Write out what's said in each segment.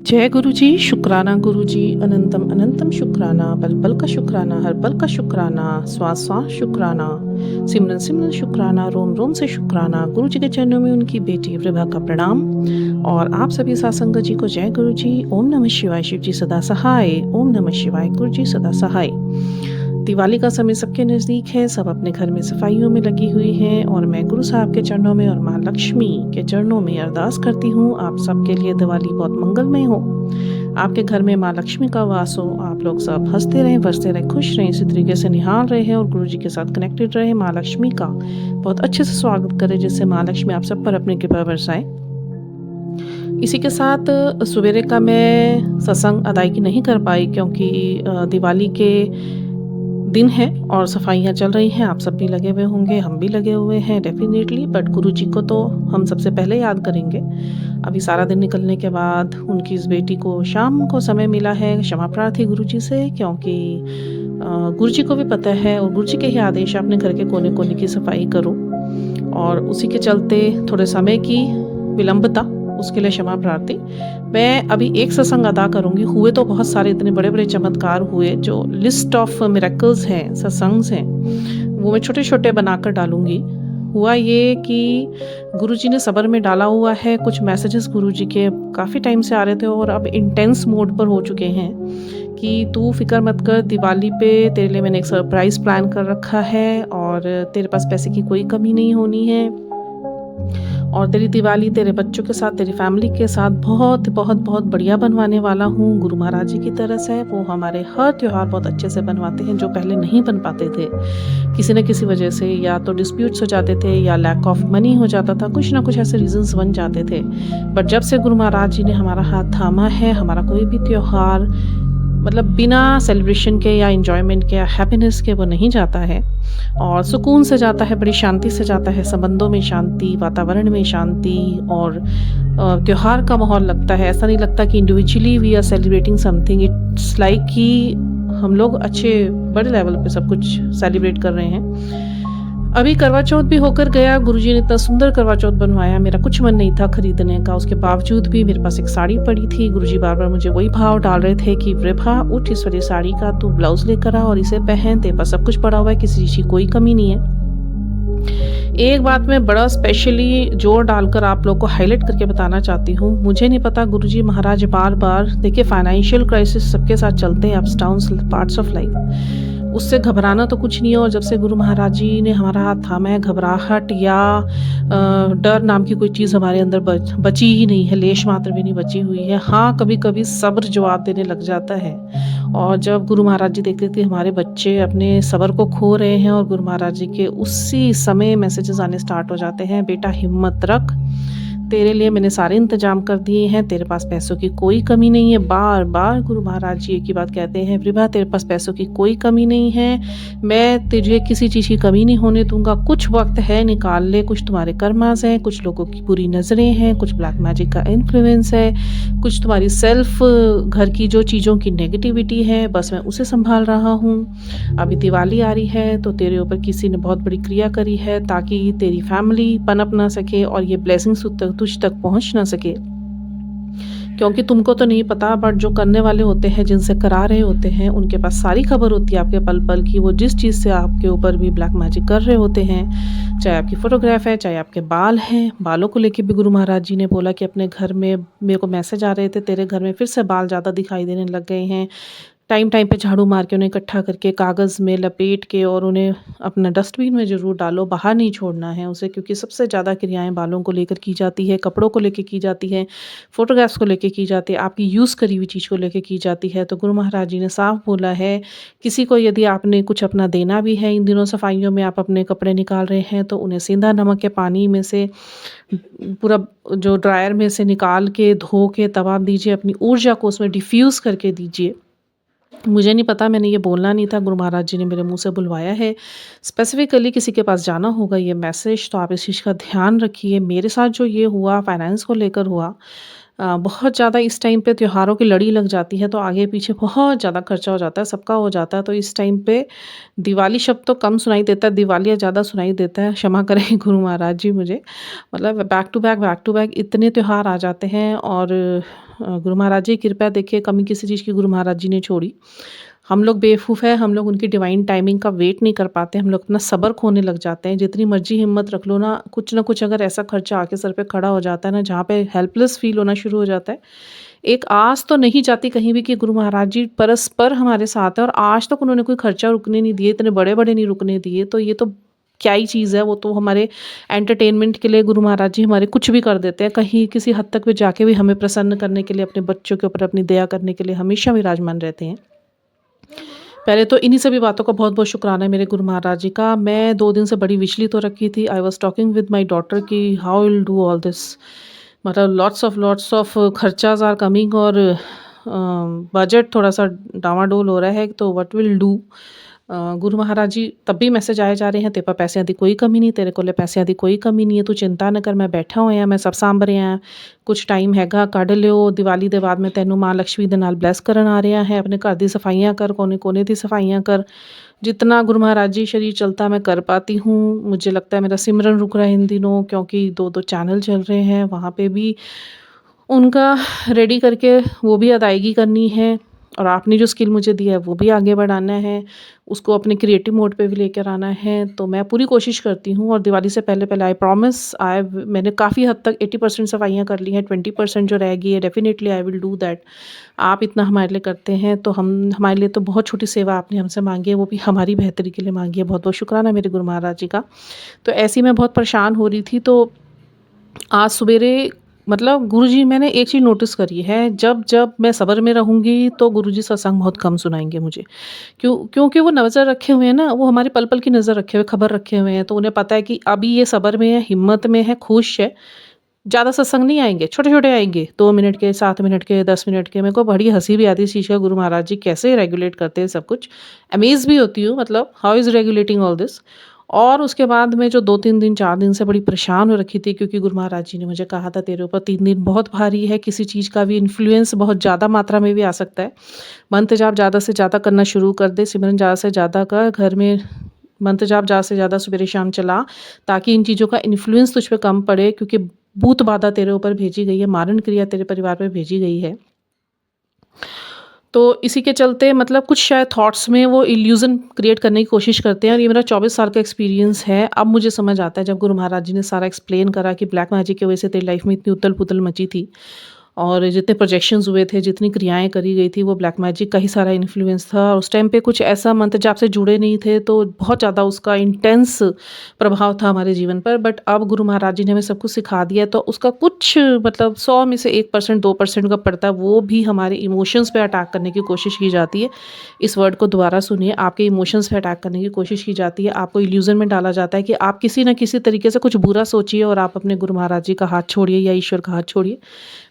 जय गुरु जी, शुक्राना गुरु जी, अनंतम अनंतम शुक्राना, पल पल का शुक्राना, हर पल का शुक्राना, श्वास श्वास शुक्राना, सिमरन सिमरन शुक्राना, रोम रोम से शुक्राना। गुरु जी के चरणों में उनकी बेटी प्रभा का प्रणाम और आप सभी सासंगत जी को जय गुरु जी। ओम नमः शिवाय, शिव जी सदा सहाय। ओम नमः शिवाय, गुरु जी सदा सहाय। दिवाली का समय सबके नज़दीक है, सब अपने घर में सफाइयों में लगी हुई हैं और मैं गुरु साहब के चरणों में और माँ लक्ष्मी के चरणों में अरदास करती हूँ आप सबके लिए दिवाली बहुत मंगलमय हो। आपके घर में माँ लक्ष्मी का वास हो, आप लोग सब हंसते रहें, बरसते रहें, खुश रहें, इसी तरीके से निहाल रहे हैं और गुरु जी के साथ कनेक्टेड रहे। माँ लक्ष्मी का बहुत अच्छे से स्वागत करें, जिससे माँ लक्ष्मी आप सब पर अपनी कृपा बरसाए। इसी के साथ सवेरे का मैं सत्संग अदायगी नहीं कर पाई क्योंकि दिवाली के दिन है और सफाइयाँ चल रही हैं। आप सब भी लगे हुए होंगे, हम भी लगे हुए हैं डेफ़िनेटली, बट गुरु जी को तो हम सबसे पहले याद करेंगे। अभी सारा दिन निकलने के बाद उनकी इस बेटी को शाम को समय मिला है, क्षमा प्रार्थी गुरु जी से, क्योंकि गुरु जी को भी पता है और गुरु जी के ही आदेश है अपने घर के कोने-कोने की सफाई करो और उसी के चलते थोड़े समय की विलंबता, उसके लिए क्षमा प्रार्थी। मैं अभी एक सत्संग अदा करूँगी, हुए तो बहुत सारे इतने बड़े-बड़े चमत्कार हुए, जो लिस्ट ऑफ मिरेकल्स हैं, सत्संग्स हैं, वो मैं छोटे-छोटे बनाकर डालूँगी। हुआ ये कि गुरुजी ने सब्र में डाला हुआ है, कुछ मैसेजेस गुरुजी के काफ़ी टाइम से आ रहे थे और अब इंटेंस मोड पर हो चुके हैं कि तू फ़िक्र मत कर, दिवाली पे तेरे लिए मैंने एक सरप्राइज़ प्लान कर रखा है और तेरे पास पैसे की कोई कमी नहीं होनी है और तेरी दिवाली तेरे बच्चों के साथ, तेरी फैमिली के साथ बहुत, बहुत, बहुत बढ़िया बनवाने वाला हूँ। गुरु महाराज जी की तरफ से वो हमारे हर त्योहार बहुत अच्छे से बनवाते हैं, जो पहले नहीं बन पाते थे। किसी न किसी वजह से या तो डिस्प्यूट्स हो जाते थे या लैक ऑफ मनी हो जाता था, कुछ ना कुछ ऐसे रीज़न्स बन जाते थे। बट जब से गुरु महाराज जी ने हमारा हाथ थामा है, हमारा कोई भी त्योहार मतलब बिना सेलिब्रेशन के या एन्जॉयमेंट के या हैप्पीनेस के वो नहीं जाता है और सुकून से जाता है, बड़ी शांति से जाता है, संबंधों में शांति, वातावरण में शांति और त्योहार का माहौल लगता है। ऐसा नहीं लगता कि individually we are celebrating something, it's like कि हम लोग अच्छे बड़े लेवल पे सब कुछ सेलिब्रेट कर रहे हैं। अभी करवा चौथ भी होकर गया, गुरुजी ने इतना सुंदर करवा चौथ बनवाया, मेरा कुछ मन नहीं था खरीदने का, उसके बावजूद भी मेरे पास एक साड़ी पड़ी थी। गुरुजी बार-बार मुझे वही भाव डाल रहे थे कि विभा उठ, इस वाली साड़ी का तू ब्लाउज़ लेकर आ और इसे पहन, तेरे पास सब कुछ पड़ा हुआ है, किसी चीज़ की कोई कमी नहीं है। एक बात मैं बड़ा स्पेशली जोर डालकर आप लोग को हाइलाइट करके बताना चाहती हूँ। मुझे नहीं पता गुरुजी महाराज बार-बार देखिए फाइनेंशियल क्राइसिस सबके साथ चलते हैं, ups downs parts of life. उससे घबराना तो कुछ नहीं है और जब से गुरु महाराज जी ने हमारा हाथ थामा है, घबराहट या डर नाम की कोई चीज़ हमारे अंदर बची ही नहीं है, लेश मात्र भी नहीं बची हुई है। हाँ, कभी-कभी सब्र जवाब देने लग जाता है और जब गुरु महाराज जी देखते थे कि हमारे बच्चे अपने सब्र को खो रहे हैं और गुरु महाराज जी के उसी समय मैसेजेस आने स्टार्ट हो जाते हैं, बेटा हिम्मत रख, तेरे लिए मैंने सारे इंतजाम कर दिए हैं, तेरे पास पैसों की कोई कमी नहीं है। बार-बार गुरु महाराज जी एक ही बात कहते हैं, प्रभा तेरे पास पैसों की कोई कमी नहीं है, मैं तुझे किसी चीज़ की कमी नहीं होने दूँगा, कुछ वक़्त है निकाल ले, कुछ तुम्हारे कर्मास हैं, कुछ लोगों की बुरी नज़रें हैं, कुछ ब्लैक मैजिक का इन्फ्लुएंस है, कुछ तुम्हारी सेल्फ घर की जो चीज़ों की नेगेटिविटी है, बस मैं उसे सँभाल रहा हूँ। अभी दिवाली आ रही है तो तेरे ऊपर किसी ने बहुत बड़ी क्रिया करी है ताकि तेरी फैमिली पनप ना सके और ये ब्लेसिंग्स तुझ तक पहुंच ना सके, क्योंकि तुमको तो नहीं पता बट जो करने वाले होते हैं, जिनसे करा रहे होते हैं, उनके पास सारी खबर होती है आपके पल पल की। वो जिस चीज़ से आपके ऊपर भी ब्लैक मैजिक कर रहे होते हैं, चाहे आपकी फ़ोटोग्राफ है, चाहे आपके बाल हैं, बालों को लेके भी गुरु महाराज जी ने बोला कि अपने घर में मेरे को मैसेज आ रहे थे, तेरे घर में फिर से बाल ज़्यादा दिखाई देने लग गए हैं। टाइम टाइम पे झाड़ू मार के उन्हें इकट्ठा करके कागज़ में लपेट के और उन्हें अपना डस्टबिन में ज़रूर डालो, बाहर नहीं छोड़ना है उसे, क्योंकि सबसे ज़्यादा क्रियाएँ बालों को लेकर की जाती है, कपड़ों को लेके की जाती है, फ़ोटोग्राफ्स को लेके की जाती है, आपकी यूज़ करी हुई चीज़ को लेके की जाती है। तो गुरु महाराज जी ने साफ बोला है, किसी को यदि आपने कुछ अपना देना भी है, इन दिनों सफाइयों में आप अपने कपड़े निकाल रहे हैं, तो उन्हें सेंधा नमक के पानी में से पूरा जो ड्रायर में से निकाल के धो के तब आप दीजिए, अपनी ऊर्जा को उसमें डिफ्यूज़ करके दीजिए। मुझे नहीं पता, मैंने ये बोलना नहीं था, गुरु महाराज जी ने मेरे मुँह से बुलवाया है। स्पेसिफ़िकली किसी के पास जाना होगा ये मैसेज, तो आप इस चीज़ का ध्यान रखिए। मेरे साथ जो ये हुआ फाइनेंस को लेकर हुआ, बहुत ज़्यादा इस टाइम पे त्योहारों की लड़ी लग जाती है तो आगे पीछे बहुत ज़्यादा खर्चा हो जाता है, सबका हो जाता है। तो इस टाइम पे दिवाली शब्द तो कम सुनाई देता है, दिवालिया ज़्यादा सुनाई देता है, क्षमा करें गुरु महाराज जी मुझे। मतलब बैक टू बैक इतने त्योहार आ जाते हैं और गुरु महाराज जी की कृपा देखिए, कमी किसी चीज़ की गुरु महाराज जी ने छोड़ी। हम लोग बेवकूफ़ हैं, हम लोग उनकी डिवाइन टाइमिंग का वेट नहीं कर पाते, हम लोग अपना सब्र खोने लग जाते हैं। जितनी मर्ज़ी हिम्मत रख लो ना कुछ अगर ऐसा खर्चा आके सर पे खड़ा हो जाता है ना, जहाँ पे हेल्पलेस फ़ील होना शुरू हो जाता है। एक आस तो नहीं जाती कहीं भी कि गुरु महाराज जी परस्पर हमारे साथ हैं, और आज तक उन्होंने कोई खर्चा रुकने नहीं दिए, इतने बड़े-बड़े नहीं रुकने दिए, तो ये तो क्या ही चीज़ है। वो तो हमारे एंटरटेनमेंट के लिए गुरु महाराज जी हमारे कुछ भी कर देते हैं। कहीं किसी हद तक भी जाके भी हमें प्रसन्न करने के लिए, अपने बच्चों के ऊपर अपनी दया करने के लिए हमेशा विराजमान रहते हैं। पहले तो इन्हीं सभी बातों का बहुत-बहुत शुक्राना है मेरे गुरु महाराज जी का। मैं 2 दिन से बड़ी विचलित हो रखी थी। I was talking with my daughter कि how will do all this, मतलब लॉट्स ऑफ खर्चाज़ आर कमिंग, और बजट थोड़ा-सा डामाडोल हो रहा है, तो what will do. Guru Maharaj जी तब भी मैसेज आए जा रहे हैं, तेरे पास पैसिਆਂ ਦੀ कोई कमी नहीं, तेरे ਕੋਲੇ ਪੈਸਿਆਂ ਦੀ कोई कमी नहीं है, तू चिंता ना कर, मैं बैठा ਹੋਇਆ, मैं सब ਸਾਂਭ ਰਿਹਾ, ਕੁਛ ਟਾਈਮ ਹੈਗਾ ਕੱਢ ਲਿਓ, ਦੀਵਾਲੀ ਦੇ ਬਾਅਦ ਮੈਂ ਤੈਨੂੰ ਮਾਂ ਲక్ష్ਮੀ ਦੇ ਨਾਲ ਬਲੈਸ ਕਰਨ ਆ ਰਿਹਾ ਹੈ, ਆਪਣੇ ਘਰ ਦੀ ਸਫਾਈਆਂ ਕਰ, कोने-कोने ਦੀ सफाइयाँ कर, जितना गुरु महाराज जी शरीर चलता मैं कर पाती हूँ। मुझे लगता है मेरा सिमरन रुक रहा है इन दिनों, क्योंकि 2-2 चैनल चल रहे हैं, वहाँ पे भी उनका रेडी करके वो भी अदायगी करनी है, और आपने जो स्किल मुझे दी है वो भी आगे बढ़ाना है, उसको अपने क्रिएटिव मोड पे भी लेकर आना है। तो मैं पूरी कोशिश करती हूँ, और दिवाली से पहले आई प्रॉमिस, मैंने काफ़ी हद तक 80% सफाइयाँ कर ली हैं, 20% जो रह गई है definitely I will do that. आप इतना हमारे लिए करते हैं, तो हमारे लिए तो बहुत छोटी सेवा आपने हमसे मांगी है, वो भी हमारी बेहतरी के लिए मांगी है। बहुत बहुत शुक्राना मेरे गुरु महाराज जी का। तो ऐसे ही मैं बहुत परेशान हो रही थी, तो आज सवेरे मतलब गुरुजी, मैंने एक चीज़ नोटिस करी है, जब जब मैं सब्र में रहूँगी तो गुरुजी सत्संग बहुत कम सुनाएँगे मुझे। क्योंकि वो नज़र रखे हुए हैं ना, वो हमारी पल-पल की नज़र रखे हुए, खबर रखे हुए हैं, तो उन्हें पता है कि अभी ये सब्र में है, हिम्मत में है, खुश है। ज़्यादा सत्संग नहीं आएँगे, छोटे-छोटे आएँगे, 2 मिनट के, 7 मिनट के, 10 मिनट के। मेरे को बड़ी हँसी भी आती है इस चीज़ का, गुरु महाराज जी कैसे रेगुलेट करते हैं सब कुछ। अमेज़ भी होती हूँ, मतलब how is regulating all this. और उसके बाद मैं जो 2-3 दिन, 4 दिन से बड़ी परेशान हो रखी थी, क्योंकि गुरु महाराज जी ने मुझे कहा था तेरे ऊपर 3 दिन बहुत भारी है, किसी चीज़ का भी इन्फ्लुएंस बहुत ज़्यादा मात्रा में भी आ सकता है। मंत्र जाप ज़्यादा से ज़्यादा करना शुरू कर दे, सिमरन ज़्यादा से ज़्यादा कर, घर में मंत्र जाप ज़्यादा से ज़्यादा सवेरे शाम चला, ताकि इन चीज़ों का इन्फ्लुएंस तुझ पे कम पड़े, क्योंकि भूत बाधा तेरे ऊपर भेजी गई है, मारण क्रिया तेरे परिवार पे भेजी गई है। तो इसी के चलते मतलब कुछ शायद थॉट्स में वो इल्यूज़न क्रिएट करने की कोशिश करते हैं, और ये मेरा 24 साल का एक्सपीरियंस है। अब मुझे समझ आता है, जब गुरु महाराज जी ने सारा एक्सप्लेन करा कि ब्लैक मैजिक की वजह से तेरी लाइफ में इतनी उथल-पुथल मची थी, और जितने प्रोजेक्शंस हुए थे, जितनी क्रियाएँ करी गई थी, वो ब्लैक मैजिक का ही सारा इन्फ्लुएंस था। और उस टाइम पे कुछ ऐसा मंत्र जाप से जुड़े नहीं थे, तो बहुत ज़्यादा उसका इंटेंस प्रभाव था हमारे जीवन पर। बट अब गुरु महाराज जी ने हमें सब कुछ सिखा दिया है, तो उसका कुछ मतलब 100 में से 1% 2% का पड़ता है, वो भी हमारे इमोशंस पे अटैक करने की कोशिश की जाती है। इस वर्ड को दोबारा सुनिए, आपके इमोशंस पे अटैक करने की कोशिश की जाती है। आपको इल्यूज़न में डाला जाता है कि आप किसी न किसी तरीके से कुछ बुरा सोचिए, और आप अपने गुरु महाराज जी का हाथ छोड़िए या ईश्वर का हाथ छोड़िए।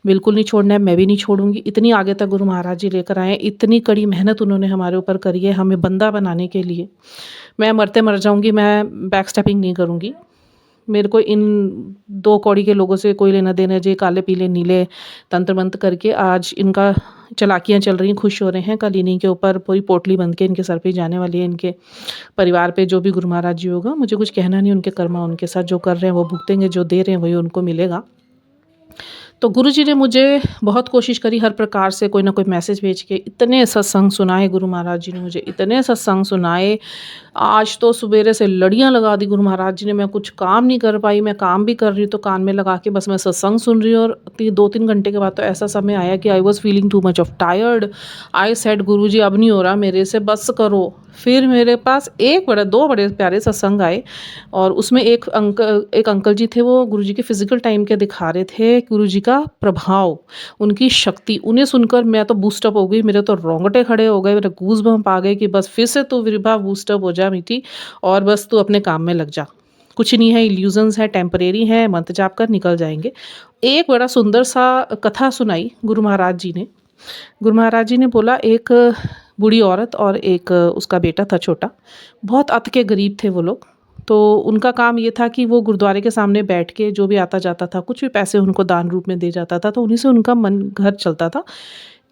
बिल्कुल नहीं छोड़ना है, मैं भी नहीं छोड़ूँगी। इतनी आगे तक गुरु महाराज जी लेकर आए हैं, इतनी कड़ी मेहनत उन्होंने हमारे ऊपर करी है, हमें बंदा बनाने के लिए। मैं मरते मर जाऊँगी, मैं बैक स्टेपिंग नहीं करूँगी। मेरे को इन 2 कौड़ी के लोगों से कोई लेना-देना है, जो काले, पीले, नीले तंत्र-मंत्र करके आज इनका चालाकियाँ चल रही हैं, खुश हो रहे हैं। कल इन्हीं के ऊपर पूरी पोटली बंध के इनके सर पे जाने वाली है, इनके परिवार पे जो भी गुरु महाराज जी होगा। मुझे कुछ कहना नहीं, उनके कर्मा उनके साथ, जो कर रहे हैं वो भुगतेंगे, जो दे रहे हैं वही उनको मिलेगा। तो गुरुजी ने मुझे बहुत कोशिश करी, हर प्रकार से कोई ना कोई मैसेज भेज के इतने सत्संग सुनाए। गुरु महाराज जी ने मुझे इतने सत्संग सुनाए, आज तो सवेरे से लड़ियाँ लगा दी गुरु महाराज जी ने। मैं कुछ काम नहीं कर पाई, मैं काम भी कर रही हूँ तो कान में लगा के बस मैं सत्संग सुन रही हूँ। और 2-3 घंटे के बाद तो ऐसा समय आया कि I was feeling too much of tired. I said Guruji अब नहीं हो रहा मेरे से, बस करो। फिर मेरे पास 2 बड़े प्यारे सत्संग आए, और उसमें एक अंकल जी थे, वो गुरुजी के फिजिकल टाइम के दिखा रहे थे, गुरुजी का प्रभाव, उनकी शक्ति। उन्हें सुनकर मैं तो बूस्टअप हो गई, मेरे तो रोंगटे खड़े हो गए, मेरे गूज़बम्प आ गए कि बस फिर से तू विभा बूस्टअप हो जा मीठी, और बस तू अपने काम में लग जा। कुछ नहीं है, इल्यूजन्स है, टेम्परेरी है, मंत्र जाप कर निकल जाएंगे। एक बड़ा सुंदर सा कथा सुनाई गुरु महाराज जी ने। गुरु महाराज जी ने बोला, एक बूढ़ी औरत और एक उसका बेटा था छोटा, बहुत अत के गरीब थे वो लोग। तो उनका काम ये था कि वो गुरुद्वारे के सामने बैठ के जो भी आता जाता था, कुछ भी पैसे उनको दान रूप में दे जाता था, तो उन्हीं से उनका मन घर चलता था।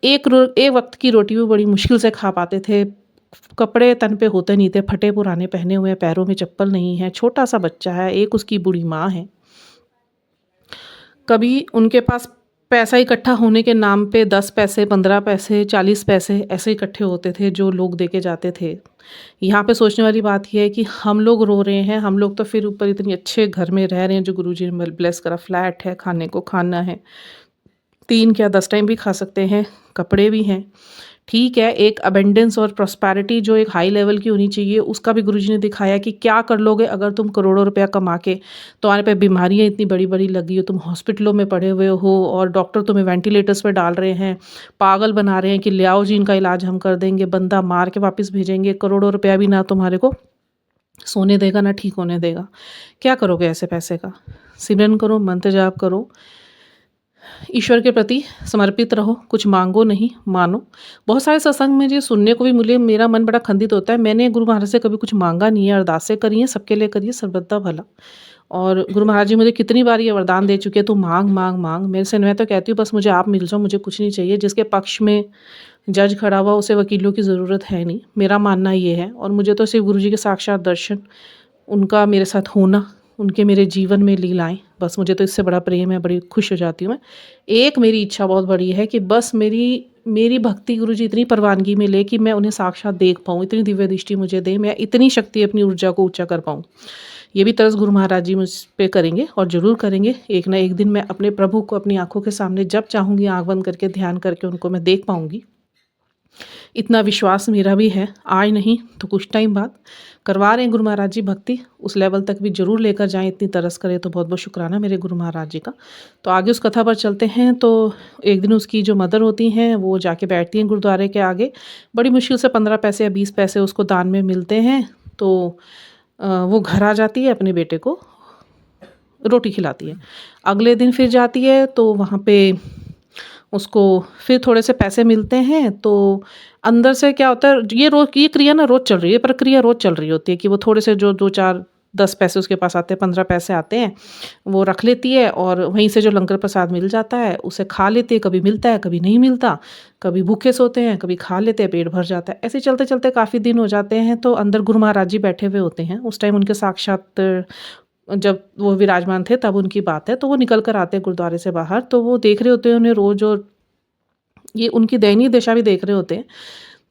एक वक्त की रोटी भी बड़ी मुश्किल से खा पाते थे। कपड़े तन पे होते नहीं थे, फटे पुराने पहने हुए, पैरों में चप्पल नहीं है, छोटा सा बच्चा है, एक उसकी बूढ़ी माँ है। कभी उनके पास पैसा इकट्ठा होने के नाम पे 10 पैसे, 15 पैसे, 40 पैसे ऐसे इकट्ठे होते थे जो लोग दे के जाते थे। यहाँ पे सोचने वाली बात ये है कि हम लोग रो रहे हैं, हम लोग तो फिर ऊपर इतने अच्छे घर में रह रहे हैं जो गुरुजी ने ब्लेस करा, फ्लैट है, खाने को खाना है, 3 क्या 10 टाइम भी खा सकते हैं, कपड़े भी हैं। ठीक है, एक अबंडेंस और प्रॉस्पेरिटी जो एक हाई लेवल की होनी चाहिए, उसका भी गुरुजी ने दिखाया कि क्या कर लोगे अगर तुम करोड़ों रुपया कमा के तुम्हारे पे बीमारियां इतनी बड़ी-बड़ी लगी हो, तुम हॉस्पिटलों में पड़े हुए हो और डॉक्टर तुम्हें वेंटिलेटर्स पे डाल रहे हैं, पागल बना रहे हैं कि ले आओ जी इनका इलाज हम कर देंगे, बंदा मार के वापस भेजेंगे, करोड़ों रुपया भी ना तुम्हारे को सोने देगा ना ठीक होने देगा। क्या करोगे ऐसे पैसे का? सिमरन करो, मंत्र जाप करो, ईश्वर के प्रति समर्पित रहो, कुछ मांगो नहीं, मानो। बहुत सारे सत्संग में ये सुनने को भी मिले, मेरा मन बड़ा खंडित होता है। मैंने गुरु महाराज से कभी कुछ मांगा नहीं है, अरदासें करी हैं, सबके लिए करिए, सर्वदा भला। और गुरु महाराज जी मुझे कितनी बार ये वरदान दे चुके हैं, तू मांग मांग मांग। मेरे से मैं तो कहती हूँ बस मुझे आप मिल जाओ, मुझे कुछ नहीं चाहिए। जिसके पक्ष में जज खड़ा हुआ उसे वकीलों की ज़रूरत है नहीं, मेरा मानना ये है। और मुझे तो सिर्फ गुरु जी के साक्षात दर्शन, उनका मेरे साथ होना, उनके मेरे जीवन में लीलाएं, बस मुझे तो इससे बड़ा प्रेम है, बड़ी खुश हो जाती हूँ मैं। एक मेरी इच्छा बहुत बड़ी है कि बस मेरी भक्ति गुरु जी इतनी परवानगी में ले कि मैं उन्हें साक्षात देख पाऊँ, इतनी दिव्य दृष्टि मुझे दे, मैं इतनी शक्ति अपनी ऊर्जा को ऊंचा कर पाऊँ। ये भी तरस गुरु महाराज जी मुझ पे करेंगे और ज़रूर करेंगे। एक ना एक दिन मैं अपने प्रभु को अपनी आंखों के सामने जब चाहूँगी आँख बंद करके ध्यान करके उनको मैं देख पाऊँगी। इतना विश्वास मेरा भी है, आज नहीं तो कुछ टाइम बाद। करवा रहे हैं गुरु महाराज जी भक्ति, उस लेवल तक भी ज़रूर लेकर जाएं, इतनी तरस करें तो बहुत बहुत शुक्राना मेरे गुरु महाराज जी का। तो आगे उस कथा पर चलते हैं। तो एक दिन उसकी जो मदर होती हैं वो जाके बैठती हैं गुरुद्वारे के आगे, बड़ी मुश्किल से 15 पैसे या 20 पैसे उसको दान में मिलते हैं। तो वो घर आ जाती है, अपने बेटे को रोटी खिलाती है। अगले दिन फिर जाती है तो वहाँ पे उसको फिर थोड़े से पैसे मिलते हैं। तो अंदर से क्या होता है, ये क्रिया ना रोज़ चल रही है, प्रक्रिया रोज़ चल रही होती है कि वो थोड़े से जो 2-4 10 पैसे उसके पास आते हैं, 15 पैसे आते हैं, वो रख लेती है और वहीं से जो लंगर प्रसाद मिल जाता है उसे खा लेती है। कभी मिलता है, कभी नहीं मिलता, कभी भूखे सोते हैं, कभी खा लेते हैं, पेट भर जाता है। ऐसे चलते चलते काफ़ी दिन हो जाते हैं। तो अंदर गुरु महाराज जी बैठे हुए होते हैं, उस टाइम उनके साक्षात जब वो विराजमान थे तब उनकी बात है। तो वो निकल कर आते हैं गुरुद्वारे से बाहर, तो वो देख रहे होते हैं उन्हें रोज़ और ये उनकी दयनीय दशा भी देख रहे होते हैं।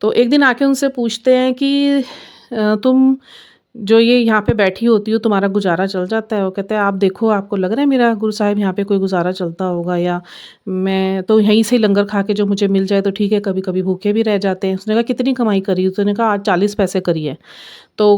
तो एक दिन आके उनसे पूछते हैं कि तुम जो ये यहाँ पे बैठी होती हो तुम्हारा गुजारा चल जाता है? वो कहते हैं आप देखो, आपको लग रहा है मेरा गुरु साहिब यहाँ पे कोई गुजारा चलता होगा, या मैं तो यहीं से ही लंगर खा के जो मुझे मिल जाए तो ठीक है, कभी कभी भूखे भी रह जाते हैं। उसने कहा कितनी कमाई करी? उसने कहा आज 40 पैसे करी है। तो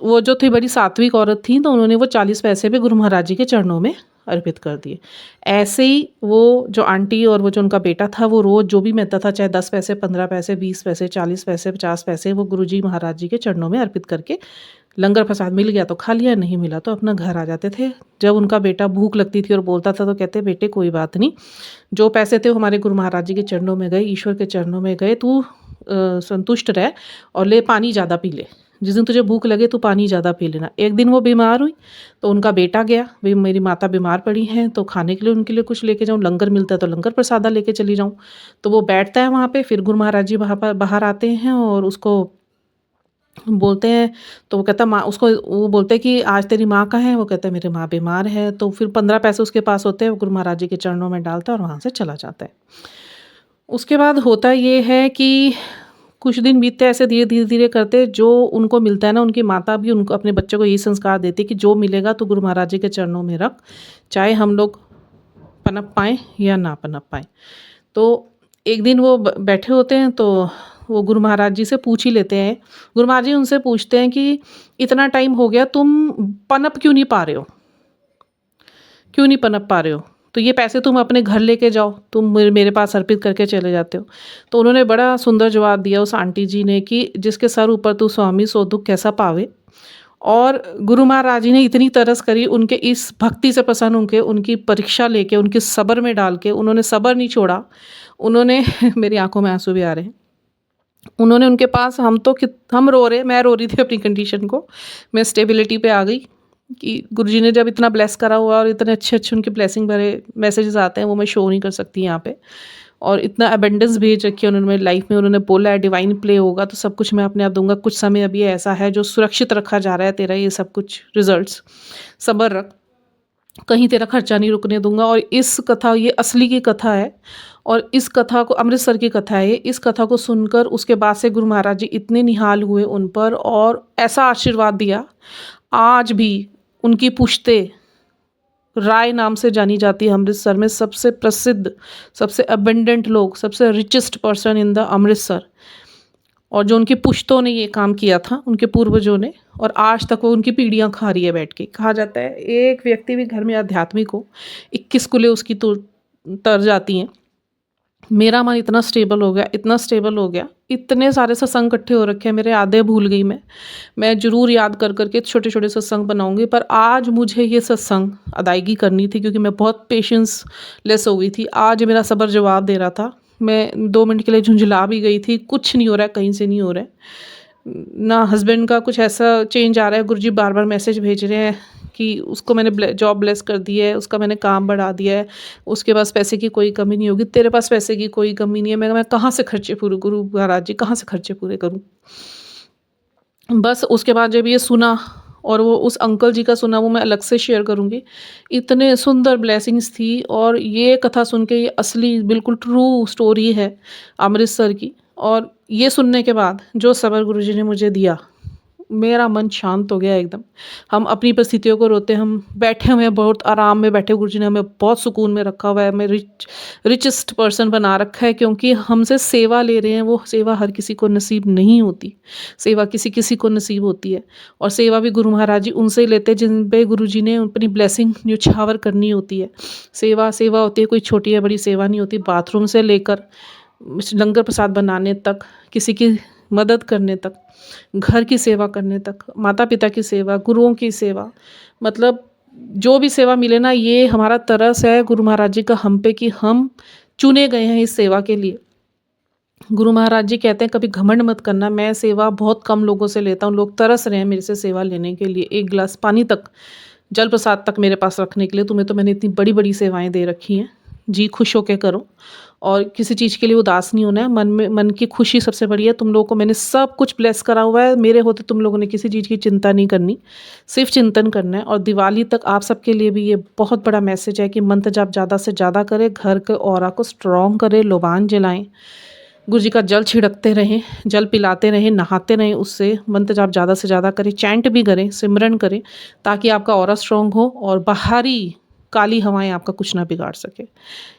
वो जो थी बड़ी सात्विक औरत थी, तो उन्होंने वो 40 पैसे भी गुरु महाराज जी के चरणों में अर्पित कर दिए। ऐसे ही वो जो आंटी और वो जो उनका बेटा था, वो रोज़ जो भी मिलता था, चाहे 10 पैसे, 15 पैसे, 20 पैसे, 40 पैसे, 50 पैसे, वो गुरुजी महाराज जी के चरणों में अर्पित करके लंगर प्रसाद मिल गया तो खा लिया, नहीं मिला तो अपना घर आ जाते थे। जब उनका बेटा भूख लगती थी और बोलता था तो कहते बेटे कोई बात नहीं, जो पैसे थे वो हमारे गुरु महाराज जी के चरणों में गए, ईश्वर के चरणों में गए, तू संतुष्ट रह और ले, पानी ज़्यादा पी ले, जिस दिन तुझे भूख लगे तो पानी ज़्यादा पी लेना। एक दिन वो बीमार हुई तो उनका बेटा गया, भाई मेरी माता बीमार पड़ी हैं तो खाने के लिए उनके लिए कुछ लेके जाऊँ, लंगर मिलता है तो लंगर प्रसादा लेके चली जाऊँ। तो वो बैठता है वहाँ पे, फिर गुरु महाराज जी वहाँ पर बाहर आते हैं और उसको बोलते हैं। तो वो कहता माँ, उसको वो बोलते हैं कि आज तेरी माँ कहाँ है? वो कहता है मेरी माँ बीमार है। तो फिर 15 पैसे उसके पास होते हैं, वो गुरु महाराज जी के चरणों में डालता है और वहाँ से चला जाता है। उसके बाद होता ये है कि कुछ दिन बीतते ऐसे धीरे धीरे करते, जो उनको मिलता है ना, उनकी माता भी उनको अपने बच्चों को यही संस्कार देती है कि जो मिलेगा तो गुरु महाराज जी के चरणों में रख, चाहे हम लोग पनप पाएँ या ना पनप पाएँ। तो एक दिन वो बैठे होते हैं तो वो गुरु महाराज जी से पूछ ही लेते हैं। गुरु महाराज जी उनसे पूछते हैं कि इतना टाइम हो गया, तुम पनप क्यों नहीं पा रहे हो? क्यों नहीं पनप पा रहे हो? तो ये पैसे तुम अपने घर लेके जाओ, तुम मेरे पास अर्पित करके चले जाते हो। तो उन्होंने बड़ा सुंदर जवाब दिया उस आंटी जी ने कि जिसके सर ऊपर तू स्वामी सो दुख कैसा पावे। और गुरु महाराज जी ने इतनी तरस करी, उनके इस भक्ति से प्रसन्न होकर उनकी परीक्षा लेके उनके सब्र में डाल के, उन्होंने सब्र नहीं छोड़ा। उन्होंने मेरी आंखों में आंसू भी आ रहे हैं। उन्होंने उनके पास, हम रो रहे, मैं रो रही थी अपनी कंडीशन को, मैं स्टेबिलिटी पे आ गई कि गुरुजी ने जब इतना ब्लेस करा हुआ और इतने अच्छे अच्छे उनके ब्लेसिंग भरे मैसेजेस आते हैं, वो मैं शो नहीं कर सकती यहाँ पे। और इतना अबेंडेंस भेज रखी है उन्होंने मेरी लाइफ में। उन्होंने बोला है डिवाइन प्ले होगा तो सब कुछ मैं अपने आप दूंगा, कुछ समय अभी ऐसा है जो सुरक्षित रखा जा रहा है तेरा ये सब कुछ रिजल्ट्स, सब्र रख। कहीं तेरा खर्चा नहीं रुकने दूँगा। और इस कथा, ये असली की कथा है और इस कथा को, अमृतसर की कथा है ये, इस कथा को सुनकर उसके बाद से गुरु महाराज जी इतने निहाल हुए उन पर और ऐसा आशीर्वाद दिया। आज भी उनकी पुश्तें राय नाम से जानी जाती है अमृतसर में, सबसे प्रसिद्ध, सबसे अबंडेंट लोग, सबसे richest person in the Amritsar. और जो उनकी पुश्तों ने ये काम किया था, उनके पूर्वजों ने, और आज तक वो उनकी पीढ़ियाँ खा रही है बैठ के। कहा जाता है एक व्यक्ति भी घर में आध्यात्मिक हो, 21 कुलें उसकी तो तर जाती हैं। मेरा मन इतना स्टेबल हो गया, इतना स्टेबल हो गया, इतने सारे सत्संग इकट्ठे हो रखे हैं मेरे, आधे भूल गई मैं ज़रूर याद कर करके छोटे छोटे सत्संग बनाऊंगी। पर आज मुझे ये सत्संग अदायगी करनी थी क्योंकि मैं बहुत पेशेंस लेस हो गई थी। आज मेरा सब्र जवाब दे रहा था। मैं 2 मिनट के लिए झुंझला भी गई थी, कुछ नहीं हो रहा है, कहीं से नहीं हो रहा है ना। हस्बैंड का कुछ ऐसा चेंज आ रहा है, गुरुजी बार बार मैसेज भेज रहे हैं कि उसको मैंने जॉब ब्लेस कर दी है, उसका मैंने काम बढ़ा दिया है, उसके पास पैसे की कोई कमी नहीं होगी, तेरे पास पैसे की कोई कमी नहीं है। मैं कहाँ से खर्चे पूरे, गुरु महाराज जी कहाँ से खर्चे पूरे करूँ। बस उसके बाद जब ये सुना, और वो उस अंकल जी का सुना, वो मैं अलग से शेयर करूँगी। इतने सुंदर ब्लेसिंग्स थी। और ये कथा सुन के, ये असली बिल्कुल ट्रू स्टोरी है अमृतसर की। और ये सुनने के बाद जो सब्र गुरुजी ने मुझे दिया, मेरा मन शांत हो गया एकदम। हम अपनी परिस्थितियों को रोते, हम बैठे हुए हैं बहुत आराम में बैठे, गुरुजी ने हमें बहुत सुकून में रखा हुआ है, हमें रिचेस्ट पर्सन बना रखा है, क्योंकि हमसे सेवा ले रहे हैं। वो सेवा हर किसी को नसीब नहीं होती, सेवा किसी किसी को नसीब होती है। और सेवा भी गुरु महाराज जी उनसे ही लेते हैं जिन पे गुरुजी ने अपनी ब्लेसिंग न्यौछावर करनी होती है। सेवा सेवा होती है, कोई छोटी या बड़ी सेवा नहीं होती। बाथरूम से लेकर लंगर प्रसाद बनाने तक, किसी की मदद करने तक, घर की सेवा करने तक, माता पिता की सेवा, गुरुओं की सेवा, मतलब जो भी सेवा मिले ना, ये हमारा तरस है गुरु महाराज जी का हम पे कि हम चुने गए हैं इस सेवा के लिए। गुरु महाराज जी कहते हैं कभी घमंड मत करना, मैं सेवा बहुत कम लोगों से लेता हूँ, लोग तरस रहे हैं मेरे से सेवा लेने के लिए, एक गिलास पानी तक, जल प्रसाद तक मेरे पास रखने के लिए। तुम्हें तो मैंने इतनी बड़ी बड़ी सेवाएं दे रखी हैं जी, खुश होकर करो और किसी चीज़ के लिए उदास नहीं होना है। मन में, मन की खुशी सबसे बड़ी है। तुम लोगों को मैंने सब कुछ ब्लेस करा हुआ है, मेरे होते तुम लोगों ने किसी चीज़ की चिंता नहीं करनी, सिर्फ चिंतन करना है। और दिवाली तक आप सबके लिए भी ये बहुत बड़ा मैसेज है कि मंत्र जाप ज़्यादा से ज़्यादा करें, घर के ऑरा को स्ट्रॉन्ग करें, लोबान जलाएं, गुरु जी का जल छिड़कते रहें, जल पिलाते रहें, नहाते रहें उससे, मंत्र जाप ज़्यादा से ज़्यादा करें, चैंट भी करें, सिमरन करें, ताकि आपका ऑरा स्ट्रॉन्ग हो और बाहरी काली हवाएं आपका कुछ ना बिगाड़ सके।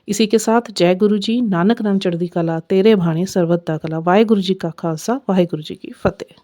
इसी के साथ जय गुरु जी, नानक नाम चढ़दी कला, तेरे भाणे सर्वदा कला। वाहे गुरु जी का खालसा, वाहे गुरु जी की फतेह।